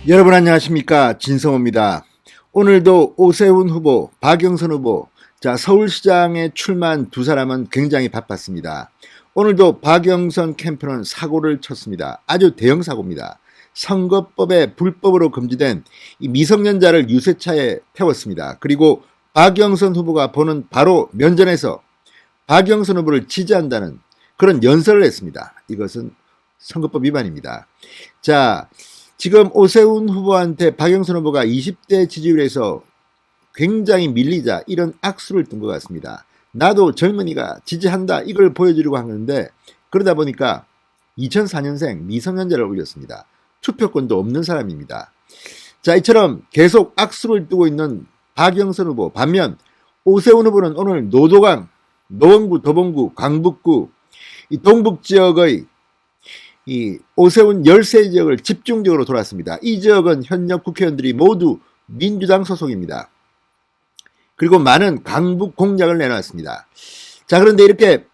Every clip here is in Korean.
여러분 안녕하십니까, 진성호입니다. 오늘도 오세훈 후보, 박영선 후보, 서울시장에 출마한 두 사람은 굉장히 바빴습니다. 오늘도 박영선 캠프는 사고를 쳤습니다. 아주 대형 사고입니다. 선거법에 불법으로 금지된 이 미성년자를 유세차에 태웠습니다. 그리고 박영선 후보가 보는 바로 면전에서 박영선 후보를 지지한다는 그런 연설을 했습니다. 이것은 선거법 위반입니다. 지금 오세훈 후보한테 박영선 후보가 20대 지지율에서 굉장히 밀리자 이런 악수를 둔 것 같습니다. 나도 젊은이가 지지한다 이걸 보여주려고 하는데, 그러다 보니까 2004년생 미성년자를 올렸습니다. 투표권도 없는 사람입니다. 이처럼 계속 악수를 두고 있는 박영선 후보, 반면 오세훈 후보는 오늘 노도강, 노원구, 도봉구, 강북구 이 동북 지역의 이 오세훈 열세 지역을 집중적으로 돌았습니다. 이 지역은 현역 국회의원들이 모두 민주당 소속입니다. 그리고 많은 강북 공약을 내놨습니다. 그런데 이렇게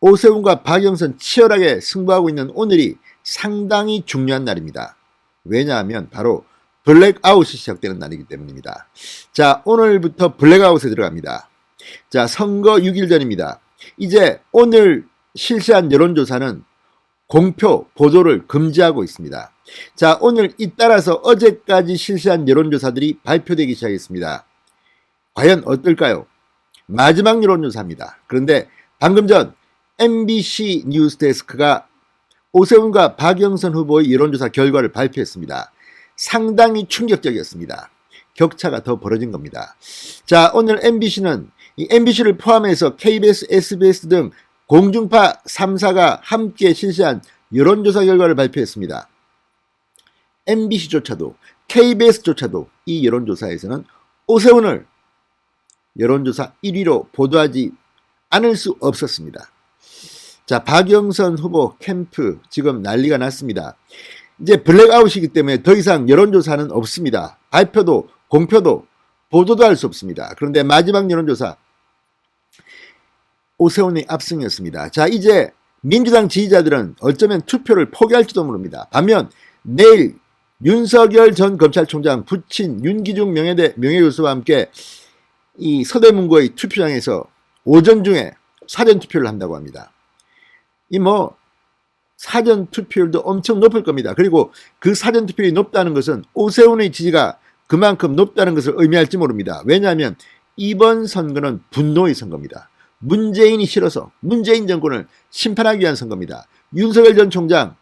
오세훈과 박영선 치열하게 승부하고 있는 오늘이 상당히 중요한 날입니다. 왜냐하면 바로 블랙아웃이 시작되는 날이기 때문입니다. 오늘부터 블랙아웃에 들어갑니다. 선거 6일 전입니다. 이제 오늘 실시한 여론조사는 공표, 보도를 금지하고 있습니다. 오늘 잇따라서 어제까지 실시한 여론조사들이 발표되기 시작했습니다. 과연 어떨까요? 마지막 여론조사입니다. 그런데 방금 전 MBC 뉴스데스크가 오세훈과 박영선 후보의 여론조사 결과를 발표했습니다. 상당히 충격적이었습니다. 격차가 더 벌어진 겁니다. 오늘 MBC는 이 MBC를 포함해서 KBS, SBS 등 공중파 3사가 함께 실시한 여론조사 결과를 발표했습니다. MBC조차도 KBS조차도 이 여론조사에서는 오세훈을 여론조사 1위로 보도하지 않을 수 없었습니다. 박영선 후보 캠프 지금 난리가 났습니다. 이제 블랙아웃이기 때문에 더 이상 여론조사는 없습니다. 발표도 공표도 보도도 할 수 없습니다. 그런데 마지막 여론조사 오세훈의 압승이었습니다. 이제 민주당 지지자들은 어쩌면 투표를 포기할지도 모릅니다. 반면 내일 윤석열 전 검찰총장 부친 윤기중 명예교수와 함께 이 서대문구의 투표장에서 오전 중에 사전투표를 한다고 합니다. 사전투표율도 엄청 높을 겁니다. 그리고 그 사전투표율이 높다는 것은 오세훈의 지지가 그만큼 높다는 것을 의미할지 모릅니다. 왜냐하면 이번 선거는 분노의 선거입니다. 문재인이 싫어서 문재인 정권을 심판하기 위한 선거입니다. 윤석열 전 총장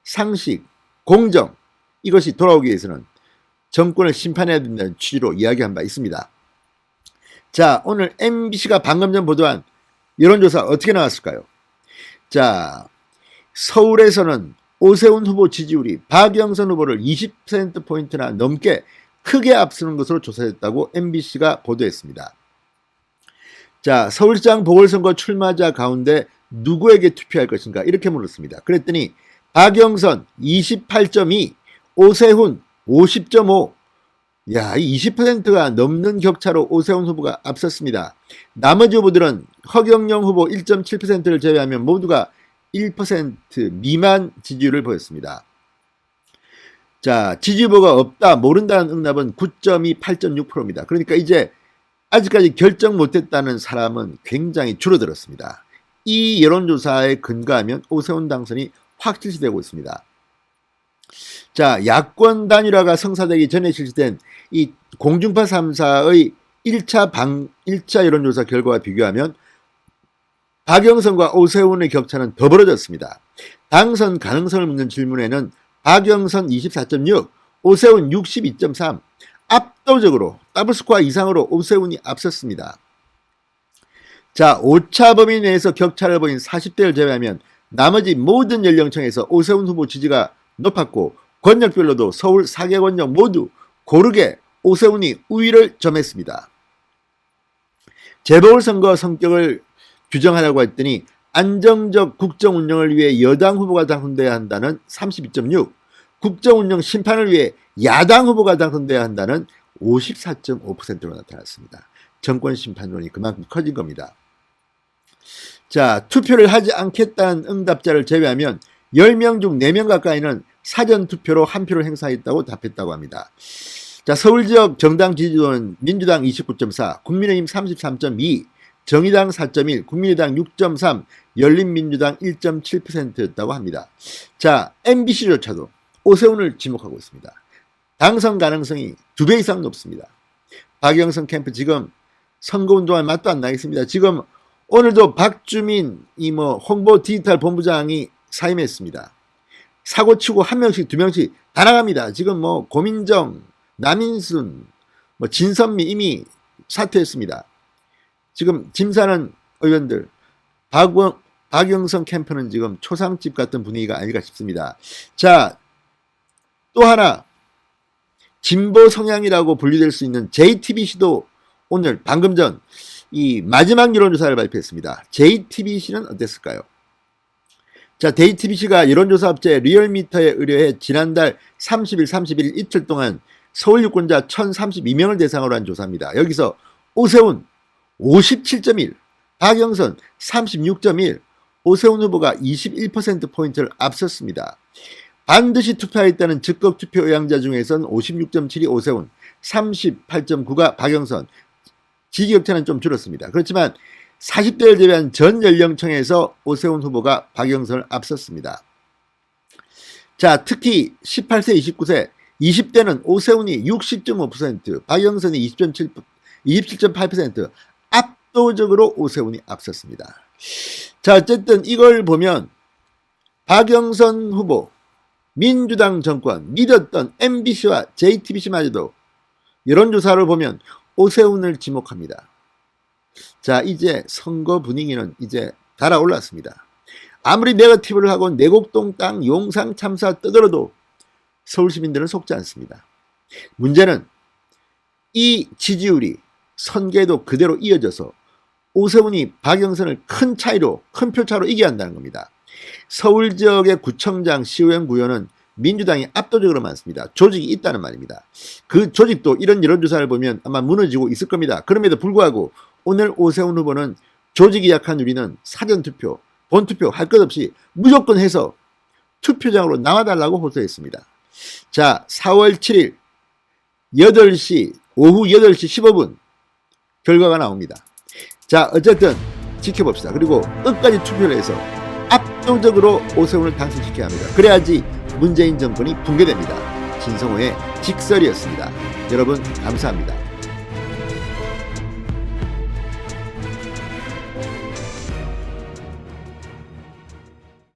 상식, 공정 이것이 돌아오기 위해서는 정권을 심판해야 된다는 취지로 이야기한 바 있습니다. 오늘 MBC가 방금 전 보도한 여론조사 어떻게 나왔을까요? 서울에서는 오세훈 후보 지지율이 박영선 후보를 20%포인트나 넘게 크게 앞서는 것으로 조사됐다고 MBC가 보도했습니다. 서울시장 보궐선거 출마자 가운데 누구에게 투표할 것인가 이렇게 물었습니다. 그랬더니 박영선 28.2, 오세훈 50.5, 이 20%가 넘는 격차로 오세훈 후보가 앞섰습니다. 나머지 후보들은 허경영 후보 1.7%를 제외하면 모두가 1% 미만 지지율을 보였습니다. 지지 후보가 없다, 모른다는 응답은 9.2, 8.6%입니다. 그러니까 이제 아직까지 결정 못했다는 사람은 굉장히 줄어들었습니다. 이 여론조사에 근거하면 오세훈 당선이 확실시되고 있습니다. 야권 단일화가 성사되기 전에 실시된 이 공중파 3사의 1차 여론조사 결과와 비교하면 박영선과 오세훈의 격차는 더 벌어졌습니다. 당선 가능성을 묻는 질문에는 박영선 24.6, 오세훈 62.3, 압도적으로 더블스코어 이상으로 오세훈이 앞섰습니다. 5차 범위 내에서 격차를 보인 40대를 제외하면 나머지 모든 연령층에서 오세훈 후보 지지가 높았고, 권역별로도 서울 4개 권역 모두 고르게 오세훈이 우위를 점했습니다. 재보궐선거 성격을 규정하라고 했더니 안정적 국정 운영을 위해 여당 후보가 당선돼야 한다는 32.6, 국정 운영 심판을 위해 야당 후보가 당선돼야 한다는 54.5%로 나타났습니다. 정권 심판론이 그만큼 커진 겁니다. 투표를 하지 않겠다는 응답자를 제외하면 10명 중 4명 가까이는 사전투표로 한 표를 행사했다고 답했다고 합니다. 자, 서울 지역 정당 지지도는 민주당 29.4, 국민의힘 33.2, 정의당 4.1, 국민의당 6.3, 열린민주당 1.7%였다고 합니다. 자, MBC조차도 오세훈을 지목하고 있습니다. 당선 가능성이 2배 이상 높습니다. 박영선 캠프 지금 선거운동할 맛도 안 나겠습니다. 지금 오늘도 박주민 홍보 디지털 본부장이 사임했습니다. 사고치고 1명씩 2명씩 다 나갑니다. 지금 고민정, 남인순, 진선미 이미 사퇴했습니다. 지금 짐사는 의원들, 박영선 캠프는 지금 초상집 같은 분위기가 아닐까 싶습니다. 자, 또 하나 진보 성향이라고 분류될 수 있는 JTBC도 오늘 방금 전 이 마지막 여론조사를 발표했습니다. JTBC는 어땠을까요? 자, JTBC가 여론조사 업체 리얼미터에 의뢰해 지난달 30일, 31일 이틀 동안 서울 유권자 1032명을 대상으로 한 조사입니다. 여기서 오세훈 57.1, 박영선 36.1, 오세훈 후보가 21%포인트를 앞섰습니다. 반드시 투표하겠다는 적극 투표 의향자 중에서는 56.7이 오세훈, 38.9가 박영선, 지지격차는 좀 줄었습니다. 그렇지만 40대를 제외한 전 연령층에서 오세훈 후보가 박영선을 앞섰습니다. 자, 특히 18세, 29세, 20대는 오세훈이 60.5%, 박영선이 27.8%, 압도적으로 오세훈이 앞섰습니다. 자, 어쨌든 이걸 보면 박영선 후보, 민주당 정권, 믿었던 MBC와 JTBC마저도 여론조사를 보면 오세훈을 지목합니다. 자, 이제 선거 분위기는 이제 달아올랐습니다. 아무리 네거티브를 하고 내곡동 땅 용상 참사 떠들어도 서울 시민들은 속지 않습니다. 문제는 이 지지율이 선거에도 그대로 이어져서 오세훈이 박영선을 큰 표차로 이겨야 한다는 겁니다. 서울 지역의 구청장, 시의원, 구의원은 민주당이 압도적으로 많습니다. 조직이 있다는 말입니다. 그 조직도 이런 여론조사를 보면 아마 무너지고 있을 겁니다. 그럼에도 불구하고 오늘 오세훈 후보는 조직이 약한 우리는 사전투표, 본투표 할 것 없이 무조건 해서 투표장으로 나와달라고 호소했습니다. 자, 4월 7일 오후 8시 15분 결과가 나옵니다. 자, 어쨌든 지켜봅시다. 그리고 끝까지 투표를 해서 압도적으로 오세훈을 당선시켜야 합니다. 그래야지 문재인 정권이 붕괴됩니다. 진성호의 직설이었습니다. 여러분 감사합니다.